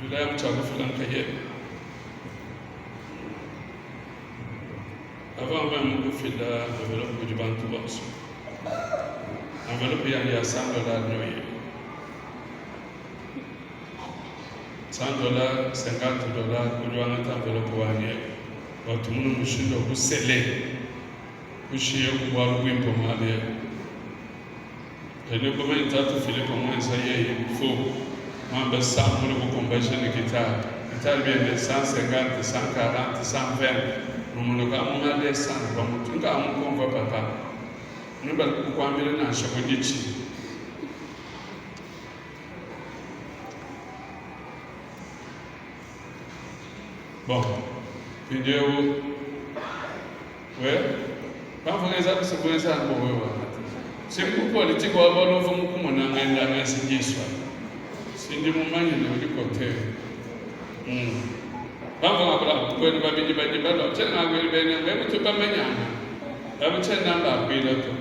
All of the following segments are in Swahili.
Yule mchago fulani kaye. Avant même que fait la enveloppe du banque tout boss. Enveloppe il y a $100 noyé. $100, $50 pour une enveloppe wanye. Tout le monde me chute au scellé. Pour chier au bois ou pour m'aller. Et le comment il t'a tout filé pour moi, ça y est, il faut. Moi, ben, ça, pour le conversion de guitare. Guitare bien de 150, 140, 120. Nous avons un peu de sang, nous avons un peu de papa. Nous avons un peu de chaque bon, vidéo. Ouais, pas vrai, ça, c'est pour ça. C'est pour politique, on va nous faire comme on a un signature. C'est du moment où il y a du côté. Bangga kalau bukan babi di balok, cina agak lebih ni, tu pemanya. Tapi cina nak bila tu.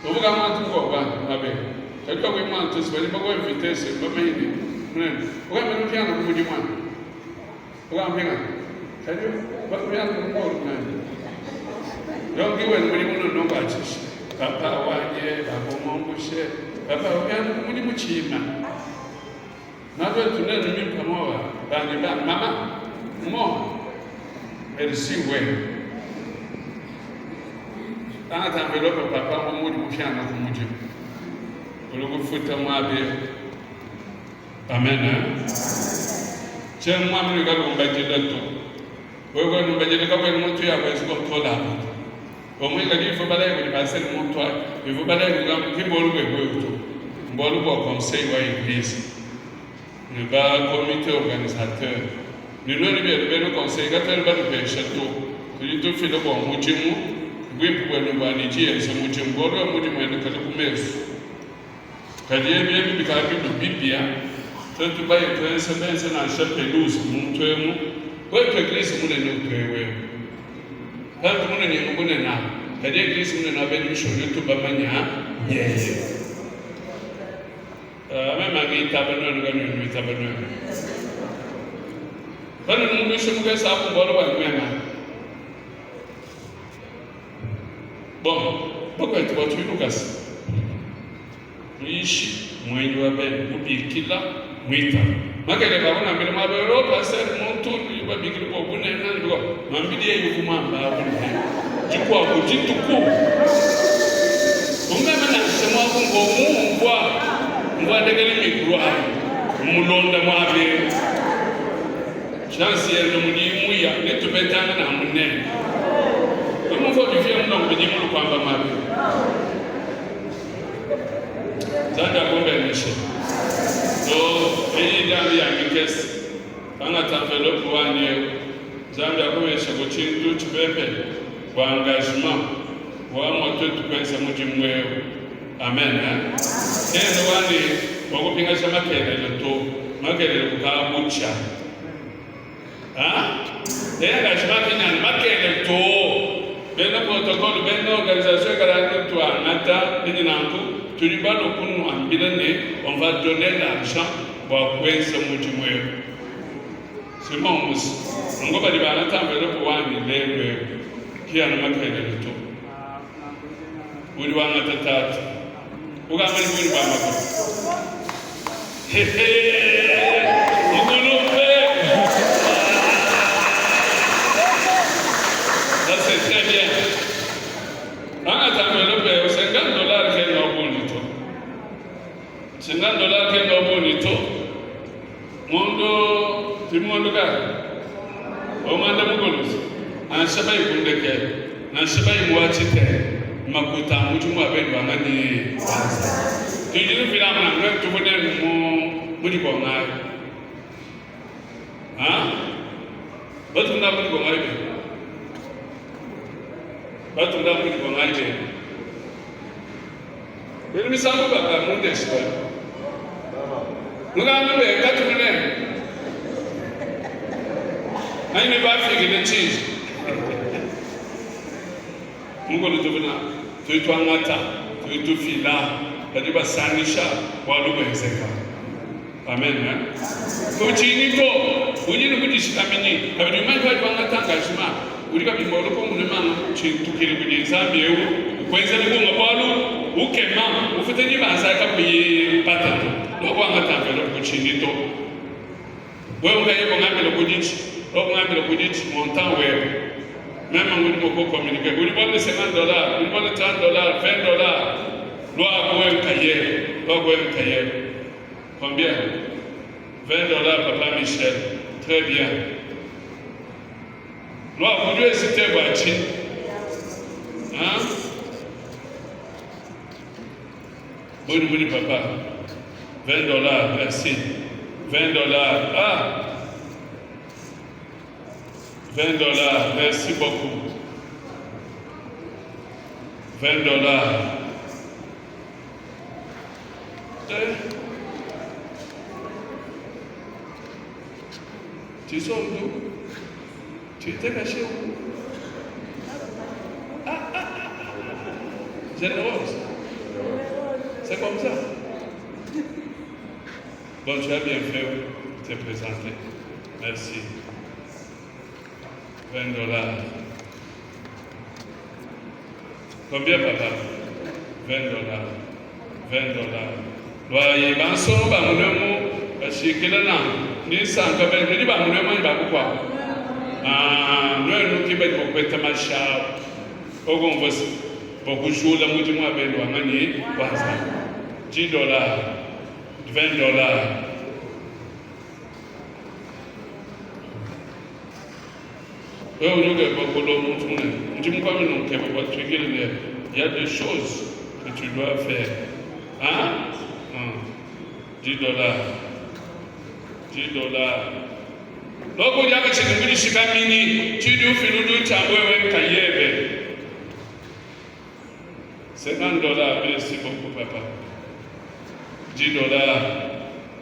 Bukan kamu tu kau kan, babi. Kalau kau memang tu sebab kau invitasi, pemanya ni. Bukan memang pian aku punya mana. Bukan pian. Jadi, bukan pian aku mau mana. Yang kita ni punya mana nak baca. Bapa wajib, bapa mau bushe, bapa pian aku punya mucima. Nada tu nem me promova, bang mama, mo, merci ouais. Dans ta enveloppe papa mo mo piano como digo. O logo futa mo abe. Amen. Chen mo amri ga ko baje dato. O go no baje ka ko mo tu ya ba ko to la. O mo ga di fo bale ko ba se mo to. E fo bale ko ki bolu ko to. Bolu ko conseil wa église. Le bas comité organisateur. Nous n'avons pas le conseil, quand on va le château, nous avons fait le bon moutimu, oui, pour nous aller dire, c'est moutimu, bon, moutimu est le cas de commerce. Quand il y a bien le cas de Bibia, quand tu vas être un certain dans la chapellouse, mon tueur, pour être église, mon est notre. Quand on est un bon élan, quand l'église, on a bien chose, tout va manier, yes. Même avec tabernacle, nous avons eu tabernacle. Quand nous nous sommes fait ça pour voir le même. Bon, pourquoi tu vas tuer Lucas? Ici, moi je vais bien, vous dites qu'il a, muita. Ma che le parole non mi ma però passare un montone di babiki po bune nan do. Ma mi die yu kuma ba bune. Ji kwa ko ji tuku. Unga mana sema ko mu ngwa. Ngwa degele mi kruwa. Mu londa mo ave. Chance ye no mudi mu ya ne to betanga na munne. Ko mo fo di fiam no bi mu ko amba ma bi. Zanda ko be ni she. So, any damn young guest, Angata Velopo one year, Zambia Commercial, which is due to Pepe, one engagement, 1 or 2 pence a mujim well. Amen. Then one day, Bogoping as a market, to market of Gabucha. Ah? Then I was marking and market to Beno protocol, Beno organization, to Anata, Pinanku. Tu lui vas le coup en bilané, on va donner l'argent pour pouvoir se mouiller. C'est mon mousse. On va dire à l'entendre le pouvoir de qui a le maquet de tout. Vous devez en être tâte. Vous avez une bonne maman. Hé hé! On nous le fait! Ça c'est très bien. On attend le paix, $50 qu'elle n'a pas. $50 che no bonito mondo ti mondo ga o manda mugolos an sabai kunde ke na sabai muachite makuta mutu mu abedu amani ti jiru filam na ngam tu bode mu mudi ko ngai ha batu na mudi ko ngai be batu na mudi ko ngai be ele me sabe ba mu despa. Nunca me vê, tá tudo bem? Aí me vai ficar de cheese. Nunca lhe dou nada. Tu angata, tu fila, pode passar nicha, qual o bem seca. Amen. Muchinito, unyi no kudishikamini. Abdu mai kwa banga tanga shima. Ulika bimolo ko munema chintu kiri kudinsambi ewu. Kwenza ni ngo bolu ukema ufuteni banza kapi patato. Lo banga tanga lo kuchinito. Wewe ungaye bongambe lo kudichi. Lo bongambe lo kudichi montant wewe. Même en Guinée, beaucoup communiquer. Vous voulez $50, vous voulez $30, $20. Loi un cahier. Combien? $20, Papa Michel. Très bien. Loi, vous devez citer Boachi. Hein? Vous papa. $20, merci. $20. Ah! $20, merci beaucoup. $20. Tu sors d'où? Tu étais caché où? Généreuse. C'est comme ça. Bon, tu as bien fait de te présenter. Merci. $20. Combien, papa? $20. Loyer, banso, bamunemo, bashikilana, ni sanka bel, ni bamunemo, ni bakukwa. Nous qui bête pour bête macha, au gonvos, pour que je la mouille moi belle ou amani, $10, $20. Il y a des choses que tu dois faire. Hein? $10. Donc, il y a des choses que tu dois faire. $50, merci beaucoup, papa. $10,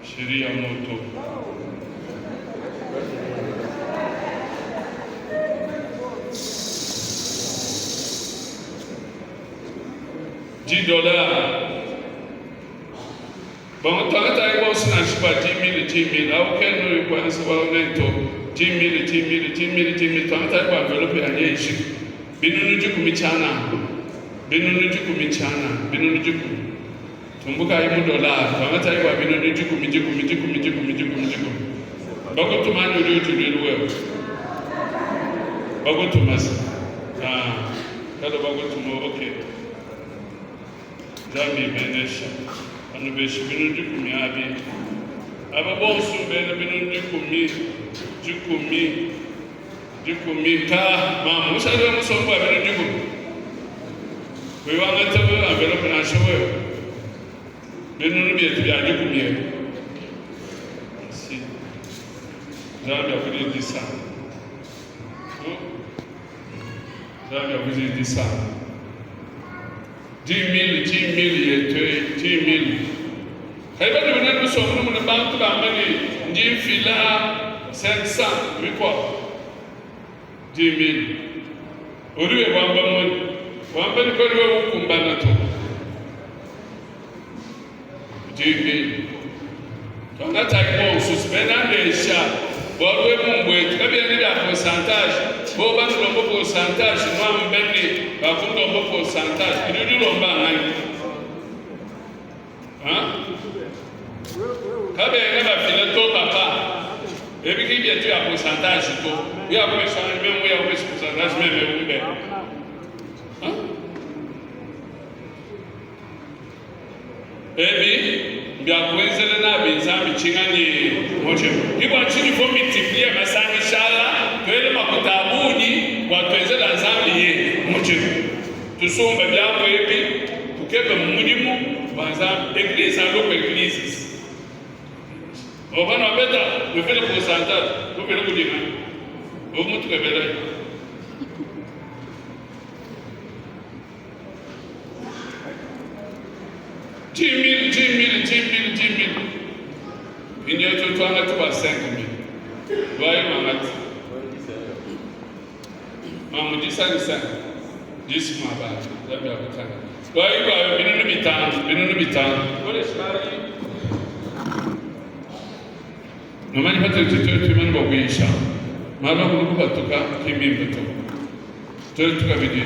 chérie à moto. $10. Bon, tu as aussi un choix, 10 000. Auquel nous reconnaissons neto 10 000. Tu as enveloppé à Yéchi. Binunujuku michana. Tumbuka $1. Tu as binunujuku mijuku. Bako tumani uli utuliwe. Bako tumas. Kada bako tumo, okay. Zambi benesha. Anu beshi binunujuku miabi. Aba bonsu bena jukumi ka musa do musombo binunujuku. We want to tell you envelope na show. Benunu bi etu ya jukumi. Si. Zambi akudi disa. Zambi akudi disa. 10 000 et 10 000. Quand nous sommes dans le banque, nous avons 500, mais quoi? 10 000. Au lieu de Wambani kwa liwe ukumbana tu. 10 000. Kanga takipo ususipenda ndesha. Waluwe mungwe, kabi ya nida pourcentage. Boba nilombo pourcentage, nwa mbeni, wakundo lombo pourcentage. Idudu lomba ngani. Kabe ya neba file to papa. Ebi kibi ya tu ya pourcentage to. Ya pourcentage memu ya pourcentage memu ube. Ebi biakwenzele na binzambi chingani moche. Ibo chini fo multiplier masani shala, twele makutabuni kwa twenzela nzambi ye moche. Tusomba byabo ebi tukebe mulimu banzambi église en l'autre église. On va nous mettre le fait le pourcentage, vous pouvez le dire. Vous montrez bien. $10 000. Il y a tout le temps à 5 000. Voyez, maman. Maman dit ça, 10 mois. Voyez, nous nomani patete tumani bakuyisha mala kulukubatuka kimimbuto tuka bidi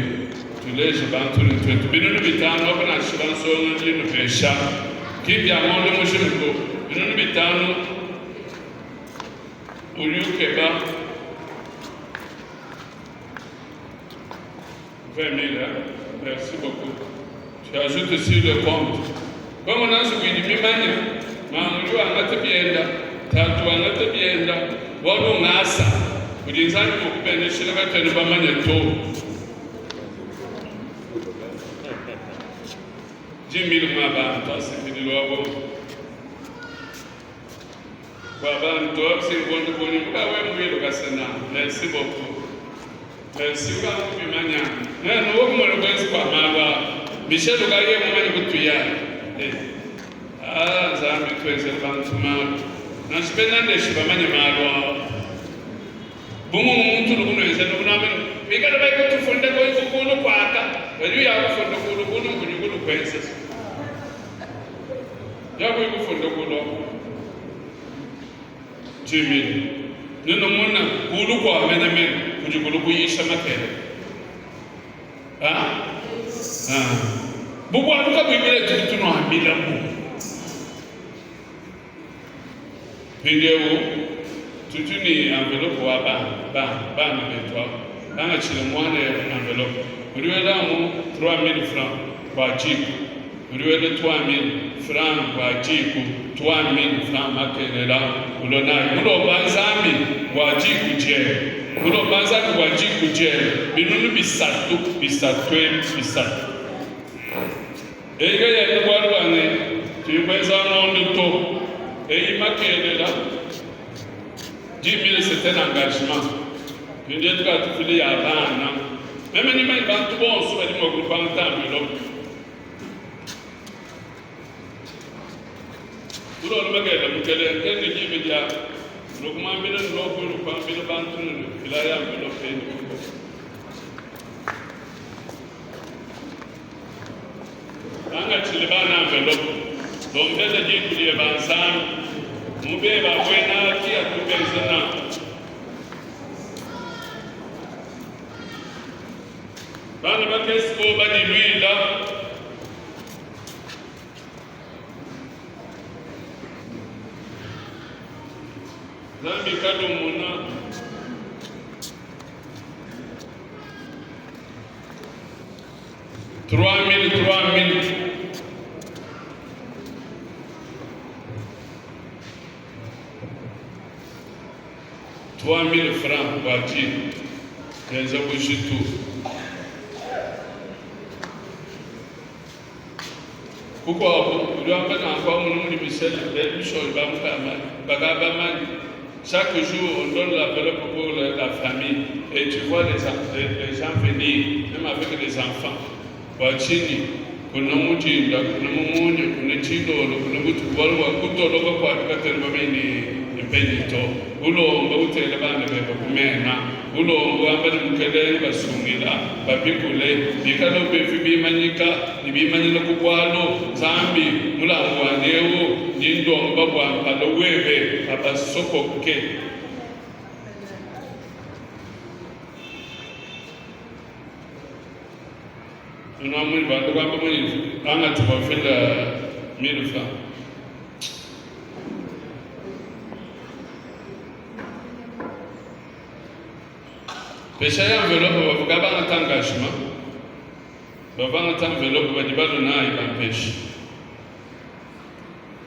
tulesha bantu nitwetu binunu bitano abana shibansonga ndino pesha kibya mondo mushimko binunu bitano uliukeba 20 000, merci beaucoup. Tu ajoutes sur le compte. Comme on a ce qui dit, Mamou Angatabienda, Tatu Angatabienda, Wadu Nasa, with the example of Benishaka and Bamanato. Jimmy Maba, tossing in the logo. Baban, dogs in one to one in Power Will Gassana, merci beaucoup. Merci beaucoup, Mimania. No more against Pamaba. Michel Gaye, woman good to ya. Zambi twese bantuma. Naspenda ndeshiba manye malwa. Bumu muntu lukunweza lukunamen. Mikada baiko tufunde ko ikukulu kwaka. Waju ya kufunde kulu kulu kunyukulu kwense. Ya kufunde kulu. Jimmy. Nino muna kulu kwa menemen kujukulu kuyisha makere. Bubu aluka bibile tukutuno hambila mu. Pingewu tutuni envelope wa ba na betwa. Banga chile mwana envelope. Uriwela mu 3000 francs kwa jiku. Uriwela 3000 francs kwa jiku. 3000 francs makelela ulonai. Mulo banzami kwa jiku je. Mulo banzami kwa jiku je. Binunu bisatu. Ega ya ndwarwane tuikweza nondo to. Et il m'a créé là. 10 000 c'était un engagement. Je dis que tu fais à Bana. Même si il va tout bon, soit il m'a coupé en temps. Pour le bagage, je vais te dire que je vais le comment bien le logo, le comment bien le bantu, il a rien de le faire. Anga chilibana envelope. Donc dès que tu es ensemble, nous devons avoir qui a tout besoin. Quand on va qu'est-ce qu'on va dire lui là? Zambi kado mona. Trois mille. 3000 francs bati yenza kushitu kuko hapo uliamba na kwa munu misel de show bagaba man chaque jour on donne la valeur pour la famille et tu vois les gens venir même avec les enfants wachini kuna mujinda kuna mumunye kuna chidolo kuna kutubalwa kutoloka kwa katani mameni impedito ulomba utele bana beba kumena ulomba abali mukele basungila babikule bikalo befibi manyika nibimanyila kukwalo zambi mulango wanewo ndindomba bwampalo webe abasokoke unamuri bantu kwamba mwenye anga tubafela 1000 francs. Pesha ya envelope bavugaba nga engagement. Bavanga envelope badibalo na ibampeshi.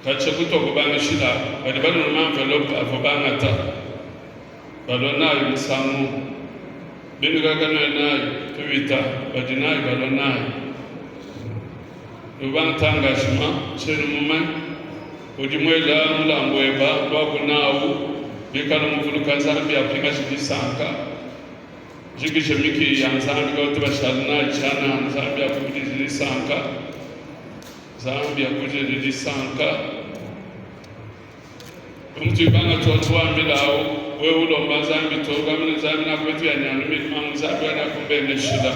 Kacha kutoko banga shila badibalo na envelope avobanga ta. Balona ibisamu. Binuga kanana tubita badina balona. Ubanga engagement chez moment odimwela mulambweba kwa kunawu bikalo muvuluka Zambia application sanka. Jikisha miki ya Zambia kwa tubashalna chana Zambia kujizili sanka Zambia kujizili sanka mtu banga tuwa milao wewe ulomba Zambia toga mna Zambia na kwetu ya nyambi mamu Zambia na kumbe meshida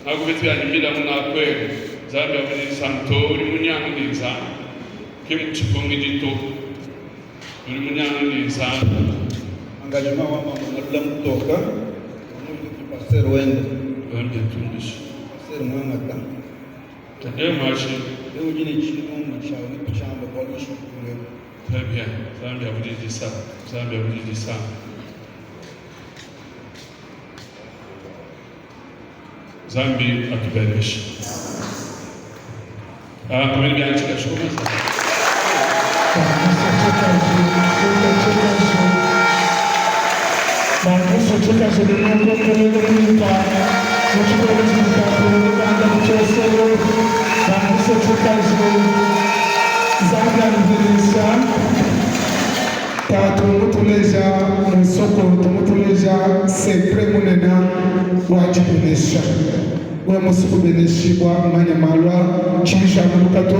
na kwetu ya nyambila muna kwe Zambia kujizili santo uri munyangu ni Zambia kimchipongi dito turi munyana ni sana engagement wa mama nalula mutoka amuti pasteur wende wende tundishi pasteur mwangata tade mashi leo jini chini mu chawe kuchamba kwa lisho kule très bien Zambia vujiji sana Zambia vujiji sana Zambi atubariki kamili bianchika shukuru sana tumutuleja musoko tumutuleja sekre munena wajibunesha we musukubeneshibwa manya malwa chimisha mulukato